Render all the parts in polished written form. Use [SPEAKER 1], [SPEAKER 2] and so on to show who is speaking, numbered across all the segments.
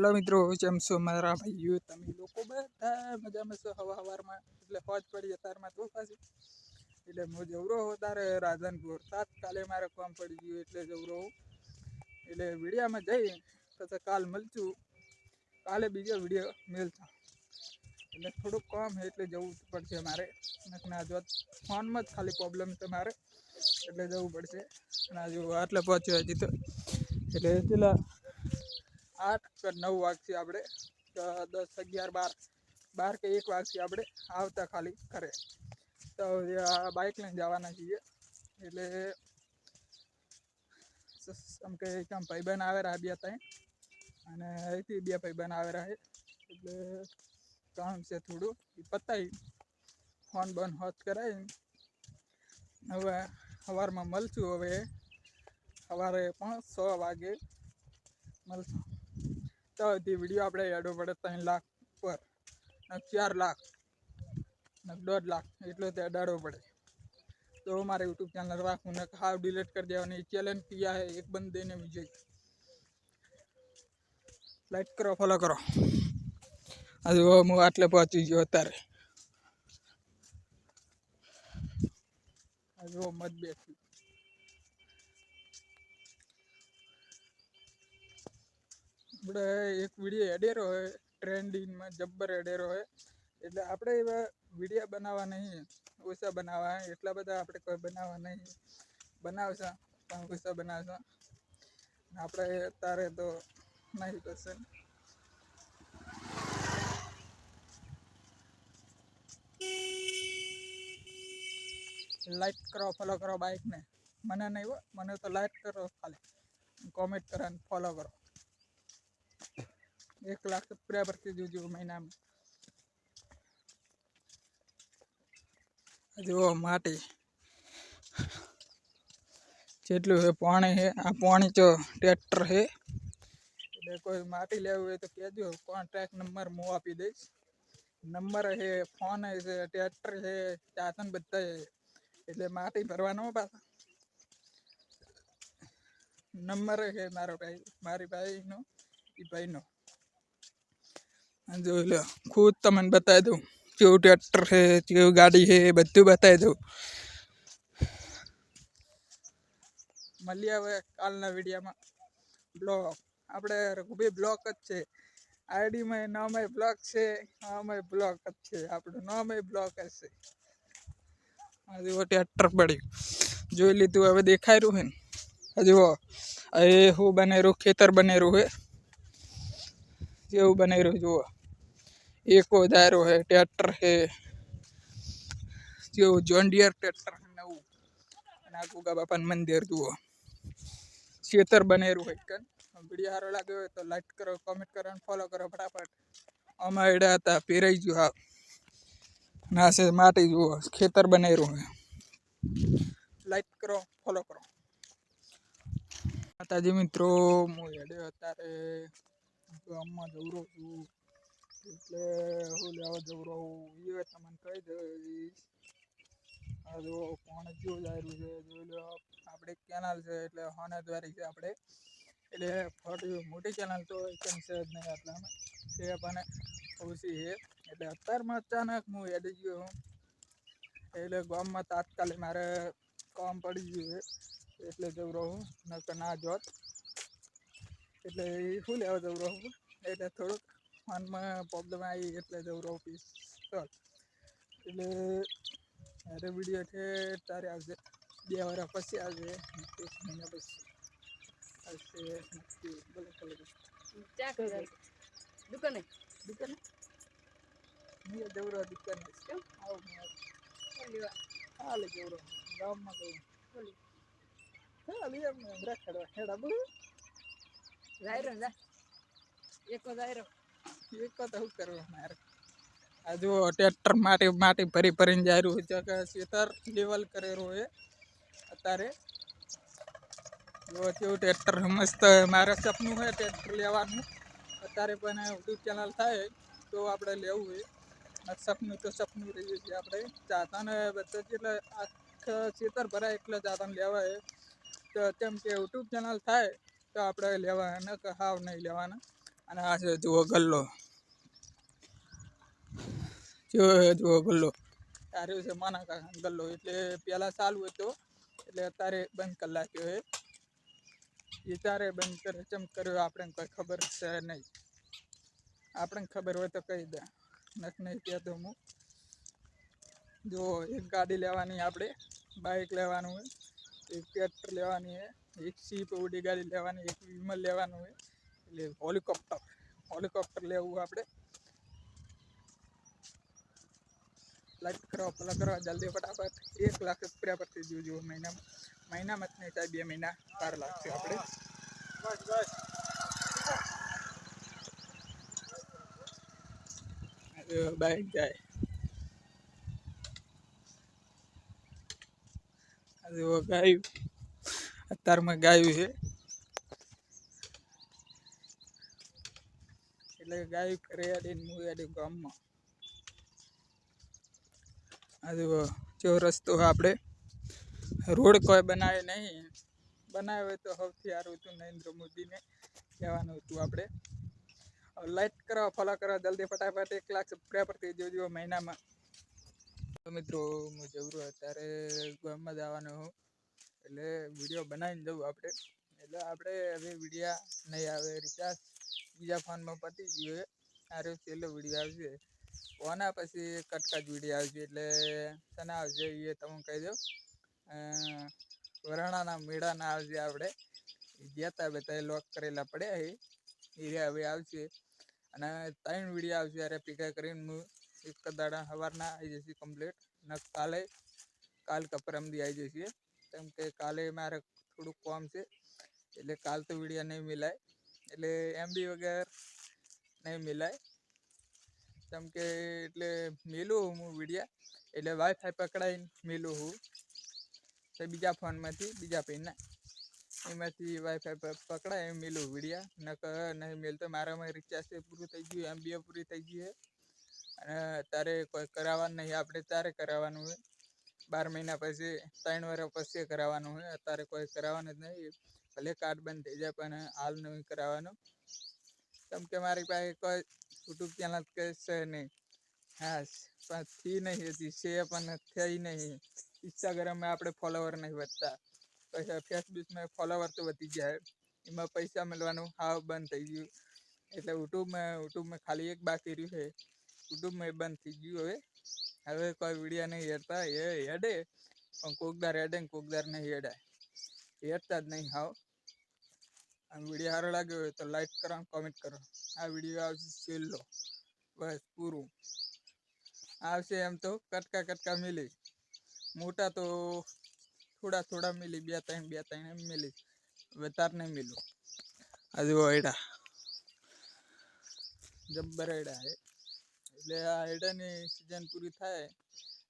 [SPEAKER 1] Hello मित्रों, केम छो मारा भाईओ? तमे लोको बधा मजामां छो? हवारमां એટલે ફોજ પડી અતારમાં તો પાછી એટલે હું જવરો હો તારે રાધનપુર તાત્કાલે મારે કામ પડી ગયું એટલે જવરો હું એટલે વિડીયામાં જઈ પછી કાલ મળશું. કાલે બીજો વિડીયો મેળતા એટલે થોડુંક કામ છે એટલે જવું પડશે મારે. ના જો ફોનમાં જ ખાલી પ્રોબ્લેમ છે મારે એટલે જવું પડશે. ના જો આટલે પહોંચ્યો હજી તો એટલે પેલા 8 કે 9 વાગશે આપણે 10, 11, 12 કે 1 વાગશે આપણે આવતા ખાલી ઘરે. તો બાઇક લઈને જવાના છીએ એટલે આમ કે કેમ ભાઈબંધ આવે રહ્યા 2 3 અને અહીંથી 2 ભાઈબંધ આવે રહ્યા એટલે કામ છે થોડું પતાવી ફોન બંધ હોત કરાવી હવે સવારમાં મળશું. હવે સવારે પણ 6 વાગે મળશું. તો વિડીયો આપણે એડો પડે 3 લાખ પર 4 લાખ 1.5 લાખ એટલો તે અડાડવો પડે તો મારે यूट्यूब चैनल રાખવું ને હાવ ડિલીટ કરી દેવાની. चैलेंज किया है एक बंदे ने मुझे. लाइक करो, फॉलो करो. आज वो હું આટલે પહોંચી ગયો અત્યારે. आज वो મત બેસી આપણે એક વિડીયો એડેરો હોય ટ્રેન્ડિંગમાં જબ્બર એડેરો હોય એટલે આપણે એવા વિડીયો બનાવવા નહીં, ઓછા બનાવવા. એટલા બધા આપણે કોઈ બનાવવા નહીં, બનાવશે પણ ઓછા બનાવશે. આપણે તારે તો નહીં પસંદ. લાઈક કરો, ફોલો કરો બાઇકને. મને નહીં હો, મને તો લાઈક કરો ખાલી, કોમેન્ટ કરો અને ફોલો કરો. 1 લાખ સબસ્ક્રાઈબર થી જોજો મહિનામાં. જો માટી જેટલું છે પાણી છે. આ પાણી જો ટ્રેક્ટર છે એટલે કોઈ માટી લેવું હોય તો કહેજો. કોન્ટેક્ટ નંબર હું આપી દઈશ. નંબર છે, ફોન છે, ટ્રેક્ટર છે, સાધન બધા છે એટલે માટી ભરવાનો પાછા. નંબર છે મારી ભાઈનો એ ભાઈનો. જોઈ લો ખુદ તમને બતાવી દઉં કેવું ટ્રેક્ટર છે, કેવું ગાડી છે, બધું બતાવી દઉં. મળીએ હવે કાલના વિડીયોમાં. બ્લોગ આપણે રઘુભાઈ બ્લોગ જ છે. આઈડીમાં નામય બ્લોગ છે, આમાંય બ્લોગ જ છે. આપણું નામય બ્લોગ જ છે. હજુ ટ્રેક્ટર પડ્યું જોઈ લીધું. હવે દેખાઈ રહ્યું છે ને હજુ એ શું બનેલું ખેતર બનેલું છે જેવું બનેલું જુઓ. એકો દાયરો છે, ટ્રેક્ટર છે જેવું જોન ડિયર ટ્રેક્ટર નવું. અને આ ગોગા બાપાનું મંદિર જુઓ. ખેતર બનેલું હોય. કન વિડીયો સારો લાગ્યો હોય તો લાઈક કરો, કોમેન્ટ કરો અને ફોલો કરો ફટાફટ. આમાં એડા હતા પહેરાઈ ગયું. હા ના છે માટી જુઓ, ખેતર બનેલું હોય. લાઈક કરો, ફોલો કરો. માતાજી મિત્રો, હું હેડ્યો અત્યારે ગામમાં જવરો છું એટલે હું લેવા જવરો હું એ તમને કહી દઈશ. આ જો પાણી જેવું જ આવ્યું છે જોઈ લો. આપણે કેનાલ છે એટલે હોને દ્વારી છે આપણે એટલે મોટી કેનાલ તો છે જ નહીં આટલામાં. એ પણ ઓછી છે એટલે અત્યારમાં અચાનક હું હેડી ગયો હું એટલે ગામમાં તાત્કાલિક મારે કામ પડી ગયું છે એટલે જવરો હું નકર ના જોત. એટલે એ શું લેવા જવરો હું એટલે થોડુંક ફોનમાં પ્રોબ્લેમ આવી એટલે જવરો પીસ ચાલ. એટલે અરે વિડીયો છે તારે આવશે 2 વર્ષ પછી આવશે, 1 મહિના પછી આવશે નક્કી. બોલો બોલો ક્યાં કરે દુકાને દુકાને મેં જવરો દુકાને કેમ આવું હાલે જવરો ગામમાં કહું ચાલી એમ રાખડવા હેડા બોલ જાયરો જા એકો જાયરો એકો તો શું કરવા મારે. આ જો ટ્રેક્ટર માટી ભરી ભરીને જાય રહ્યું છે કે ખેતર લેવલ કરેલું હોય અત્યારે. જો કેવું ટ્રેક્ટર મસ્ત. મારે સપનું હોય ટ્રેક્ટર લેવાનું અત્યારે પણ યુટ્યુબ ચેનલ થાય તો આપણે લેવું હોય. સપનું તો સપનું રહીએ છીએ આપણે. ચાતાને બધા એટલે આખા ખેતર ભરાય એટલે ચાતાને લેવાય તો કેમ કે યુટ્યુબ ચેનલ થાય તો આપણે લેવા ન કે હાવ નહીં લેવાના. અને આ છે જુઓ ગલ્લો, જુઓ ગલ્લો આ રહ્યો છે માના કાકા ગલ્લો. એટલે પહેલાં ચાલુ હતો એટલે અત્યારે બંધ કરી નાખ્યો છે. એ તારે બંધ કરે ચમ કર્યો આપણે કોઈ ખબર છે નહીં. આપણે ખબર હોય તો કહી દે, નથી નહીં કહેતો હું. જો એક ગાડી લેવાની આપણે, બાઇક લેવાનું હોય, એક ટ્રેક્ટર લેવાની હોય, એક સીપ ઉડી ગાડી લેવાની, એક વિમલ લેવાનું હોય, એટલે હોલિકોપ્ટર લેવું આપણે. લાઈક કરો, ફોલો કરો જલ્દી ફટાફટ. 1 લાખ સબસ્ક્રાઈબર થઈ જોજો મહિનામાં જ નહીં થાય, 2 મહિના વાર લાગશે આપણે. બાઈક જાય ગાયું, અત્યારમાં ગાયું છે એટલે ગાયું કરે અડીને હું અડી ગામમાં. આજે જો રસ્તો આપણે રોડ કોઈ બનાવે નહીં, બનાવે તો સૌથી સારું હતું નરેન્દ્ર મોદીને કહેવાનું હતું આપણે. લાઈક કરો, ફોલો કરો જલ્દી ફટાફટ. 1 લાખ સબસ્ક્રાઈબર થઈ જોજો મહિનામાં. તો મિત્રો હું જવરો અત્યારે ગામમાં જવાનો હું, એટલે વિડીયો બનાવીને જવું આપણે. એટલે આપણે હવે વિડીયા નહીં આવે, રિચાર્જ બીજા ફોનમાં પતી ગયું છે. આરે છેલ્લો વિડીયો આવશે, કોના પછી કટકા જ વિડીયો આવશે. એટલે શેના આવશે એ તમે કહી દો. વરાણાના મેળાના આવશે આપણે, ગયા બધા લોક કરેલા પડ્યા એ હવે આવશે. અને 3 વિડીયો આવશે અરે પીકા કરીને હું એક દાડા સવારના આવી જશે કમ્પ્લીટ. ને કાલ કપરમદી આવી જશે, કેમ કે કાલે મારે થોડુંક કામ છે એટલે કાલ તો વિડીયો નહીં મિલાય. એટલે MB વગર નહીં મિલાય, કેમ કે એટલે મેલું હું વિડીયા એટલે વાઈફાઈ પકડાઈને મેલું હું તો બીજા ફોનમાંથી બીજા પૈના એમાંથી વાઈફાઈ પકડાય એમ મેલું વિડીયા નહીં મેલતો. મારામાં રિચાર્જ પૂરું થઈ ગયું, MB પૂરી થઈ ગઈ છે. અને તારે કોઈ કરાવવાનું નહીં, આપણે તારે કરાવવાનું હોય 12 મહિના પછી, 3 વર્ષ પછી કરાવવાનું હોય. અત્યારે કોઈ કરાવવાનું જ નહીં, ભલે કાર્ડ બંધ થઈ જાય પણ હાલ નહીં કરાવવાનું. કેમ કે મારી પાસે કોઈ યુટ્યુબ ચેનલ છે નહીં. હા પણ થી નહીં હતી છે પણ થઈ નહીં. ઇન્સ્ટાગ્રામમાં આપણે ફોલોવર નહીં વધતા, પછી ફેસબુકમાં ફોલોવર તો વધી જાય, એમાં પૈસા મળવાનું હાવ બંધ થઈ ગયું. એટલે યુટ્યુબમાં ખાલી એક બાકી રહ્યું છે, યુટ્યુબમાં એ બંધ થઈ ગયું. હવે કોઈ વિડીયો નહીં હેડતા, એ હેડે પણ કોકદાર હેડે ને કોકદાર નહીં હેડાય, હેડતા જ નહીં હાવ. આ વિડીયો સારો લાગ્યો હોય તો લાઈક કરો, કોમેન્ટ કરો. આ વિડીયો આવશે છેલ્લો, બસ પૂરું આવશે. એમ તો કટકા મિલી, મોટા તો થોડા મિલી, 2-3 એમ મિલી, વધારે નહીં મિલું. હજુ એડા જબ્બર એડા છે. એટલે આ એડાની સિઝન પૂરી થાય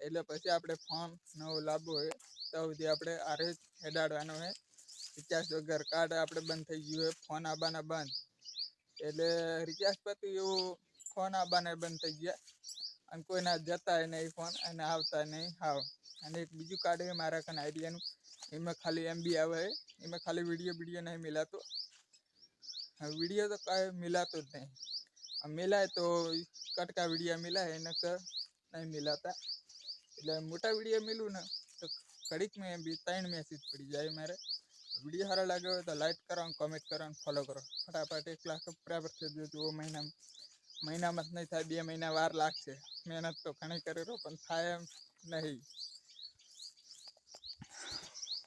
[SPEAKER 1] એટલે પછી આપણે ફોન નવો લાવવો હોય તો સુધી આપણે આરે હેડાડવાનો હોય. રિચાર્જ વગર કાર્ડ આપણે બંધ થઈ ગયું હોય, ફોન આવવાના બંધ. એટલે રિચાર્જ પતી એવું ફોન આવવાના બંધ થઈ ગયા, અને કોઈના જતા નહીં ફોન અને આવતા નહીં હાવ. અને એક બીજું કાર્ડ છે મારા કાન આઈડિયાનું, એમાં ખાલી MB આવે, એમાં ખાલી વિડીયો નહીં મિલાતો. વિડીયો તો કાંઈ મિલાતો જ નહીં, મિલાય તો કટકા વિડીયો મિલાય એને નહીં મિલાતા. એટલે મોટા વિડીયો મિલું ને તો ઘડીકમાં MB 3 મેસેજ પડી જાય મારે. વિડીયો સારો લાગ્યો હોય તો લાઈક કરો, કોમેન્ટ કરો અને ફોલો કરો ફટાફટ. 1 લાખ સબસ્ક્રાઈબર થઈ જજો મહિનામાં જ નહીં થાય, 2 મહિના વાર લાગશે. મહેનત તો ઘણી કરેલો પણ થાય એમ નહીં.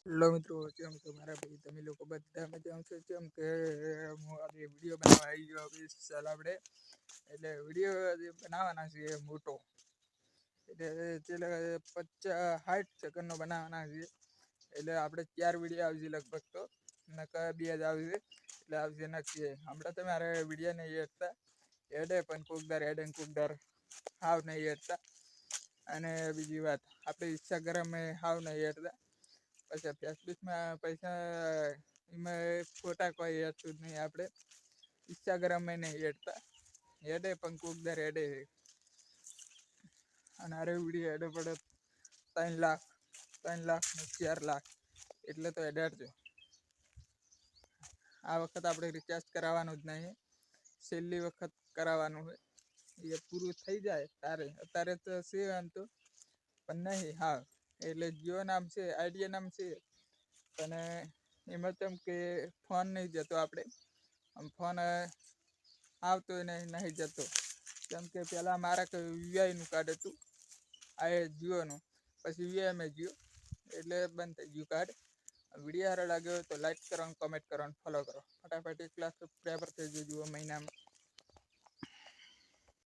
[SPEAKER 1] હેલો મિત્રો, કેમ છો મારા ભાઈ? તમે લોકો બધા મજામાં છો? કેમ કે હું આજે વિડીયો બનાવવા આવી ગયો ચાલ આપણે. એટલે વિડીયો બનાવવાના છે મોટો, એટલે 50-60 સેકન્ડનો બનાવવાના છે. એટલે આપણે 4 વિડીયો આવશે લગભગ, તો નકર 2 જ આવશે. એટલે આવશે નક્કી. હમણાં તમે મારે વિડીયો નહીં હેડતા, હેડે પણ કોકદાર હેડે ને કોકદાર હાવ નહીં હેડતા. અને બીજી વાત, આપણે ઇન્સ્ટાગ્રામમાં હાવ નહીં હેડતા. પછી ફેસબુકમાં પૈસા એમાં ફોટા કોઈ હેડતું જ નહીં. આપણે ઇન્સ્ટાગ્રામમાં નહીં હેડતા, હેડે પણ કોકદાર હેડે. અને આરે વિડીયો હેડે પડે 3 લાખ ને 4 લાખ, એટલે તો હેડાડજો. આ વખત આપણે રિચાર્જ કરાવવાનું જ નહીં, છેલ્લી વખત કરાવવાનું હોય એ પૂરું થઈ જાય તારે. અત્યારે તો છે આમ તો પણ નહીં. હા એટલે જીઓ નામ છે, આઈડિયા નામ છે, અને એમાં તેમ કે ફોન નહીં જતો આપણે. આમ ફોન આવતો નહીં જતો. કેમ કે પહેલાં મારા વીઆઈનું કાર્ડ હતું, આ જીઓનું. પછી વીઆઈ મેં જીઓ એટલે બંધ થઈ ગયું કાર્ડ. વિડીયો સારો લાગ્યો હોય તો લાઈક કરો, કમેન્ટ કરો, ફોલો કરો. ફટાફટ 1 લાખ સબસ્ક્રાઈબર થઈ જજો મહિનામાં.